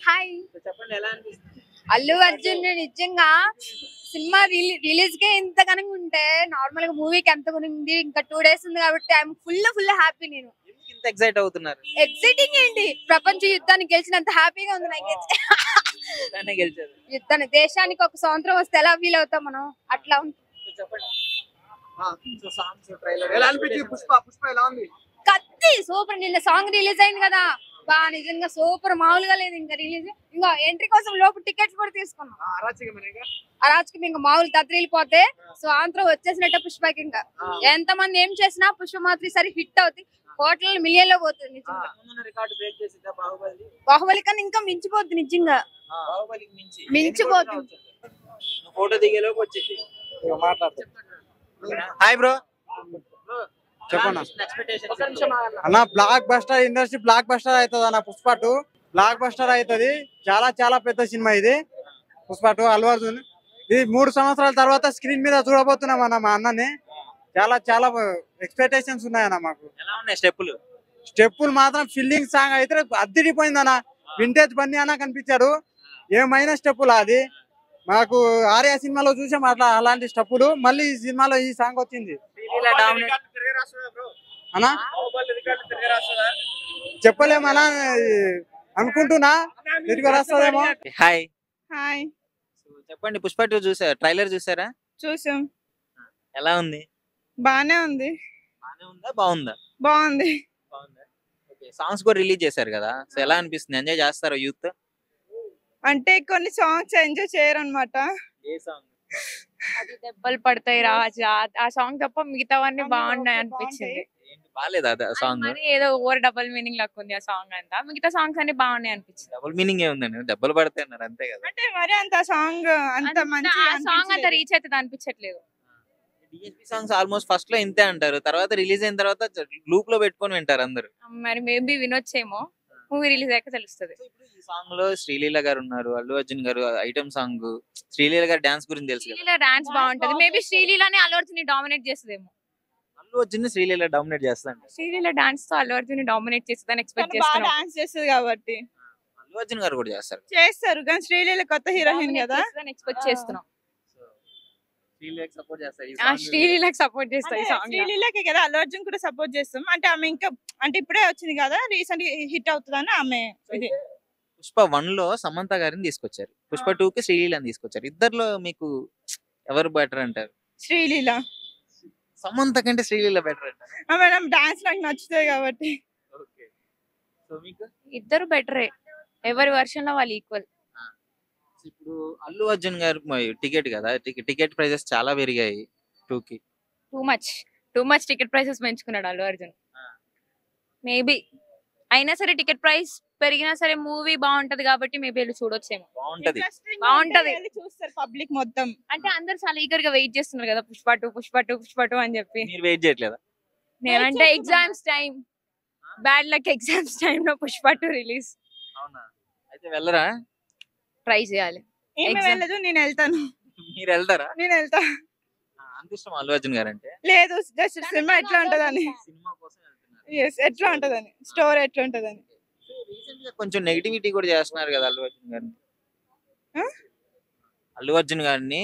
Hi. చెప్పండి ఎలా అనిపిస్తుంది? అల్లు అర్జున్ నిజంగా సినిమా రిలీజ్ కే ఇంత ఘనంగా ఉంటే నార్మల్ గా మూవీకి ఎంత ఉంది, ఇంకా 2 days ఉంది కాబట్టి ఐఎమ్ ఫుల్ హ్యాపీ. నేను ఎందుకు ఇంత ఎక్సైట్ అవుతున్నారు? ఎక్సైటింగ్ ఏంటి, ప్రపంచ యుద్ధాన్ని గెలిచినంత హ్యాపీగా ఉంది నాకైతే. దాన్నే గెలిచారు. యుద్ధాన్ని, దేశానికి ఒక స్వాతంత్రం వస్తే ఎలా ఫీల్ అవుతాం మనం, అట్లా ఉంది. చెప్పండి. సో సాంగ్స్ ట్రైలర్ ఎలా అనిపించింది? పుష్ప ఎలా ఉంది? కత్తి సూపర్. నిన్న సాంగ్ రిలీజ్ అయింది కదా, బా నిజంగా సూపర్, మామూలుగా లేదు. ఇంకా రిలీజ్, ఇంకా ఎంట్రీ కోసం లోపు టికెట్స్ కూడా తీసుకున్నాం. అరాచకం ఇంకా మామూలు దద్దరిల్లిపోతే. సో ఆంధ్ర వచ్చేసినట్టే పుష్పకి. ఇంకా ఎంత మంది ఏం చేసినా పుష్ప మాత్రం సరి హిట్ అవుతుంది, కోట్ల మిలియన్ లో పోతుంది. నిజంగా రికార్డు బ్రేక్ చేసిందా బాహుబలి? బాహుబలి కన్నా ఇంకా మించిపోద్ది నిజంగా, బాహుబలికి మించిపోతుంది. ఫోటో దిగేలోకి వచ్చింది. హాయ్ బ్రో, చెప్పండి అన్న. Block buster industry block buster అవుతుంది అన్న. పుష్ప 2 బ్లాక్ బస్టర్ అవుతుంది. చాలా చాలా పెద్ద సినిమా ఇది. పుష్ప 2 అల్లు అర్జున్. ఇది 3 సంవత్సరాల తర్వాత స్క్రీన్ మీద చూడబోతున్నాం అన్న మా అన్నని. చాలా చాలా ఎక్స్పెక్టేషన్స్ ఉన్నాయన్న మాకు. ఎలా ఉన్నాయి స్టెప్పులు? స్టెప్పులు మాత్రం ఫిల్లింగ్ సాంగ్ అయితే అద్దిరిపోయింది అన్న. వింటేజ్ బన్నీ అన్న కనిపించాడు. ఏమైనా స్టెప్పులు అది మాకు ఆర్య సినిమాలో చూసాం అట్లా, అలాంటి స్టెప్పులు మళ్ళీ ఈ సినిమాలో ఈ సాంగ్ వచ్చింది అన్నా. చెప్పలేమన్నా, అనుకుంటున్నా తిరిగి వస్తుందేమో. హాయ్. హాయ్. చెప్పండి, పుష్ప 2 చూసారా? ట్రైలర్ చూసారా? చూసాం. ఎలా ఉంది? బానే ఉంది. బానే ఉందా బాగుందా? బాగుంది. బాగుందా? ఓకే, సాంగ్స్ కూడా రిలీజ్ చేశారు కదా, సో ఎలా అనిపిస్తుంది? ఎంజాయ్ చేస్తారా యూత్? అంటే కొన్ని సాంగ్స్ ఎంజాయ్ చేయరు అనమాట. ఏ సాంగ్? అది దెబ్బలు పడతాయి రాజా, ఆ సాంగ్ తప్ప మిగతావన్నీ బాగున్నాయి అనిపించింది. ఏంటి బాలేదా ఆ సాంగ్? మరి ఏదో ఓవర్ డబుల్ మీనింగ్ లాగా ఉంది ఆ సాంగ్ అంతా, మిగతా సాంగ్స్ అన్ని బాగున్నాయి అనిపించింది. డబుల్ మీనింగ్ ఏముందండి? దెబ్బలు పడతాయి అన్నారు అంతే కదా. అంటే మరి అంత సాంగ్ అంత మంచి ఆ సాంగ్ అంత రీచ్ అవుతుంది అనిపించట్లేదు. డిఎస్పీ సాంగ్స్ ఆల్మోస్ట్ ఫస్ట్ లో ఇంతే అంటారు, తర్వాత రిలీజ్ అయిన తర్వాత లూప్ లో పెట్టుకొని వింటారు అందరు. మరి మేబీ వినొచ్చేమో, మూవీ రిలీజ్ అయ్యాక తెలుస్తుంది. సో ఇప్పుడు ఈ సాంగ్ లో శ్రీలీల గారు ఉన్నారు, అల్లు అర్జున్ గారు ఐటమ్ సాంగ్. శ్రీలీల గారి డాన్స్ గురించి తెలుసు కదా. శ్రీలీల డాన్స్ బాగుంటది, మేబీ శ్రీలీలనే అల్లు అర్జున్ డామినేట్ చేస్తుందేమో. అల్లు అర్జున్ శ్రీలీల డామినేట్ చేస్తాడు. శ్రీలీల డాన్స్ తో అల్లు అర్జున్ డామినేట్ చేస్తుందని ఎక్స్పెక్ట్ బాగా చేస్తున్నాం. డాన్స్ చేస్తుంది కాబట్టి అల్లు అర్జున్ గారు కూడా చేస్తారు. కానీ శ్రీలీల కొత్త హీరోయిన్ కదా, ఎక్స్పెక్ట్ చేస్తున్నాం. శ్రీలీలకు సపోర్ట్ చేస్తారు. శ్రీలీలకు సపోర్ట్ చేస్తాయి ఈ సాంగ్. శ్రీలీలకి కదా అల్లు అర్జున్ కూడా సపోర్ట్ చేస్తాం. అంటే ఆమె ఇంకా అంటే ఇప్పుడే వచ్చింది కదా, రీసెంట్ హిట్ అవుతుందని ఆమె ఇది. పుష్ప 1 లో సమంత గారిని తీసుకొచ్చారు, పుష్ప 2 కి శ్రీలీలని తీసుకొచ్చారు. ఇద్దర్లో మీకు ఎవరు బెటర్ అంటారు? శ్రీలీల. సమంత కంటే శ్రీలీల బెటర్ అంటారు? ఆమె డాన్స్ నాకు నచ్చుతాయి కాబట్టి. ఓకే, సో మీకు ఇద్దరు బెటరే, ఎవరి వర్షన్ లో వాళ్ళు ఈక్వల్. ఇప్పుడు అల్లు అర్జున్ గారు టికెట్ కదా, టికెట్ ప్రైజెస్ చాలా పెరిగాయి 2 కి. టూ మచ్ టికెట్ ప్రైసెస్ పెంచుకున్నాడు అల్లు అర్జున్. మేబీ అయినా సరే టికెట్ ప్రైస్ పెరిగినా సరే మూవీ బాగుంటది కాబట్టి మేబీ వెళ్ళి చూడొచ్చేమో. బాగుంటది. బాగుంటది. చూస్తారు పబ్లిక్ మొత్తం. అంటే అందరు చాలా ఈగర్ గా వెయిట్ చేస్తున్నారు కదా, పుష్ప 2 అని చెప్పి. మీరు వెయిట్ చేయట్లేదా? నేనంటే exams time, bad luck exams time లో పుష్ప 2 రిలీజ్. అవునా? అయితే వెళ్ళరా? ట్రై చేయాలి. ఏమి వెళ్ళదు, నేను వెళ్తాను. మీరు వెళ్తారా? నేను వెళ్తా. అంత ఇష్టం అల్లు అర్జున్ గారు అంటే? లేదు, జస్ట్ సినిమా ఎట్లా ఉంటదని. సినిమా కోసం వెళ్తున్నారు. ఎస్, ఎట్లా ఉంటదని, స్టోరీ ఎట్లా ఉంటదని. రీసెంట్ గా కొంచెం నెగిటివిటీ కూడా చేస్తున్నారు కదా అల్లు అర్జున్ గారిని. అల్లు అర్జున్ గారిని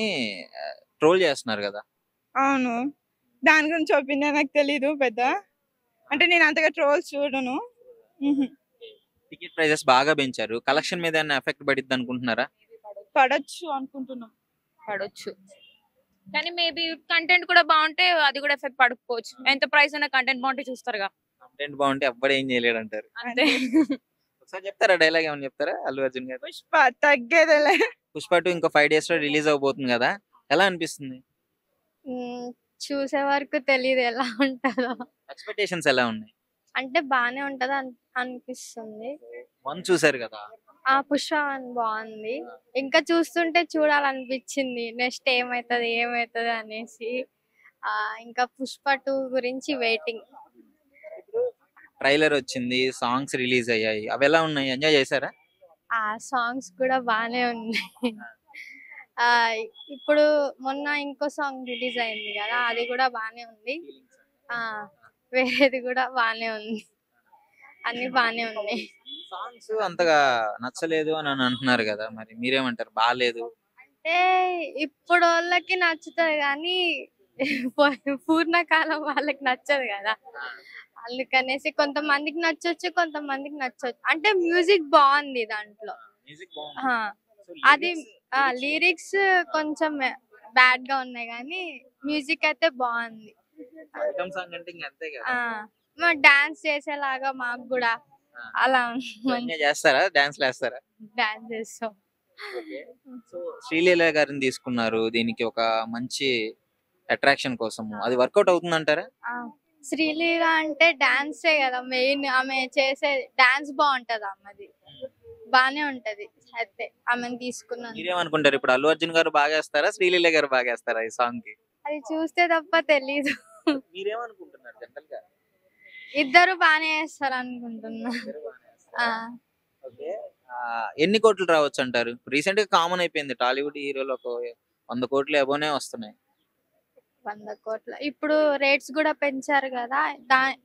ట్రోల్ చేస్తున్నారు కదా. అవును, దాని గురించి ఒపీనియన్ నాకు తెలీదు పెద్ద. అంటే నేను అంతగా ట్రోల్స్ చూడను. టికెట్ ప్రైజెస్ బాగా పెంచారు, కలెక్షన్ మీద ఏమైనా ఎఫెక్ట్ పడిద్ది అనుకుంటున్నారా? పడొచ్చు అనుకుంటున్నాం. పడొచ్చు, కానీ మేబీ కంటెంట్ కూడా బాగుంటే అది కూడా ఎఫెక్ట్ పడకపోవచ్చు. ఎంత ప్రైస్ ఉన్న కంటెంట్ బాగుంటే చూస్తారుగా. కంటెంట్ బాగుంటే ఎవ్వడు ఏం చేయలేడు అంటారు. అంతే. ఒకసారి చెప్తారా, డైలాగ్ ఏమైనా చెప్తారా అల్లు అర్జున్ గారు? పుష్ప తగ్గేదేలే. పుష్ప 2 ఇంకో 5 days లో రిలీజ్ అవబోతుంది కదా, ఎలా అనిపిస్తుంది? చూసే వరకు తెలియదు ఎలా ఉంటుందో. ఎక్స్పెక్టేషన్స్ ఎలా ఉన్నాయి? అంటే బానే ఉంటది అనిపిస్తుంది. 1 చూసారు కదా. ఆ పుష్ప బాగుంది, ఇంకా చూస్తుంటే చూడాలనిపించింది నెక్స్ట్ ఏమైతుంది అనేసి. ఇంకా పుష్ప 2 గురించి వెయిటింగ్. ట్రైలర్ వచ్చింది, సాంగ్స్ రిలీజ్ అయ్యాయి, అవి ఎలా ఉన్నాయి? ఎంజాయ్ చేశారా? ఆ సాంగ్స్ కూడా బానే ఉన్నాయి. ఇప్పుడు మొన్న ఇంకో సాంగ్ రిలీజ్ అయింది కదా, అది కూడా బానే ఉంది. వేరేది కూడా బానే ఉంది, అన్ని బానే ఉన్నాయి. సాంగ్స్ అంతగా నచ్చలేదు అని అంటున్నారు కదా, మరి మీరేమంటారు? బాగాలేదు. అంటే ఇప్పుడు వాళ్ళకి నచ్చుతుంది కానీ పూర్ణకాలం వాళ్ళకి నచ్చదు కదా, అందుకనేసి కొంతమందికి నచ్చొచ్చు, కొంతమందికి నచ్చొచ్చు. అంటే మ్యూజిక్ బాగుంది దాంట్లో. మ్యూజిక్ ఆ, బాగుంది. అది లిరిక్స్ కొంచెం బ్యాడ్ గా ఉన్నాయి కానీ మ్యూజిక్ అయితే బాగుంది. ఐటమ్ సాంగ్ అంటే ఇంక అంతే కదా. మా డాన్స్ చేసేలాగా మాకు కూడా అలా ఎంజాయ్ చేస్తారా? డాన్స్ వేస్తారా? డాన్స్ చేస్తాం. సో శ్రీలీల గారిని తీసుకున్నారు దీనికి ఒక మంచి అట్రాక్షన్ కోసం, అది వర్కౌట్ అవుతుందంటారా? ఆ, శ్రీలీల అంటే డాన్సే కదా మెయిన్, ఆమె చేసే డాన్స్ బాగుంటది, ఆమెది బానే ఉంటది. అయితే ఆమెను తీసుకున్నాను. మీరేమనుకుంటారు? ఇప్పుడు అల్లు అర్జున్ గారు బాగా వేస్తారా, శ్రీలీల గారు బాగా వేస్తారా ఈ సాంగ్ కి? అది చూస్తే తప్ప తెలీదు. మీరేమనుకుంటున్నారు జనరల్ గా? ఇద్దరు బానే చేస్తారు అనుకుంటున్నా. ఆ, ఓకే. ఎన్ని కోట్లు రావచ్చు అంటారు? రీసెంట్ గా కామన్ అయిపోయింది, టాలీవుడ్ హీరోలు ఒక 100 కోట్లు అబోనే వస్తున్నాయి. 100 కోట్ల ఇప్పుడు రేట్స్ కూడా పెంచారు కదా,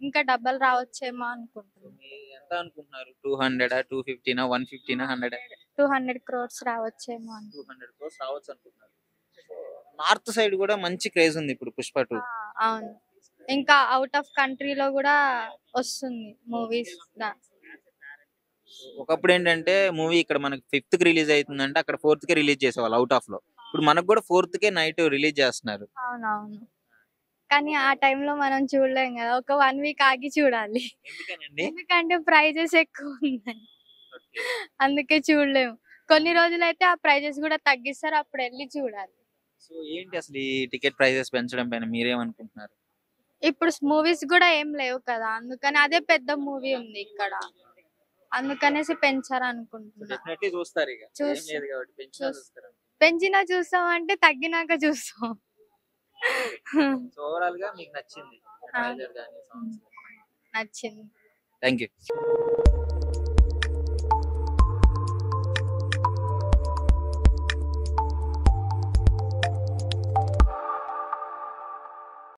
ఇంకా డబ్బల్ రావచ్చేమో అనుకుంటున్నా. మీరు ఎంత అనుకుంటున్నారు? 200, 250, 150, 100? 200 crores రావచ్చేమో 200 crores రావచ్చు అనుకుంటున్నారు. నార్త్ సైడ్ కూడా మంచి క్రేజ్ ఉంది ఇప్పుడు పుష్ప 2. అవును, ఇంకా అవుట్ ఆఫ్ కంట్రీలో కూడా వస్తుంది మూవీస్. ఒకప్పుడు ఏంటంటే మూవీ ఇక్కడ మనకి 5th కి రిలీజ్ అవుతుందంటే అక్కడ 4th కి రిలీజ్ చేసేవాళ్ళు అవుట్ ఆఫ్ లో. ఇప్పుడు మనకు కూడా 4th కే నైట్ రిలీజ్ చేస్తున్నారు. అవునవును, కానీ ఆ టైంలో మనం చూడలేం కదా, ఒక 1 వీక్ ఆగి చూడాలి. ఎందుకనండి? ఎందుకంటే ప్రైజెస్ ఎక్కువ ఉన్నాయి, అందుకే చూడలేము. కొన్ని రోజులైతే ఆ ప్రైజెస్ కూడా తగ్గిస్తారు, అప్పుడు వెళ్ళి చూడాలి. సో ఏంటి అసలు ఈ టికెట్ ప్రైజెస్ పెంచడం పైన మీరేమనుకుంటున్నారు? ఇప్పుడు మూవీస్ కూడా ఏం లేవు కదా, అందుకని అదే పెద్ద మూవీ ఉంది ఇక్కడ, అందుకనేసి పెంచారు అనుకుంటున్నా. డెఫినెట్లీ చూస్తారు, ఇక ఏం చూస్తా. లేదు కాబట్టి పెంచినా చూస్తా. చూస్తారు. పెంచినా చూస్తాం అంటే తగ్గినాక చూస్తాం. సో ఓవరాల్ గా మీకు నచ్చింది ఆ. ట్రైలర్ గానీ సాంగ్స్? నచ్చింది. Thank you.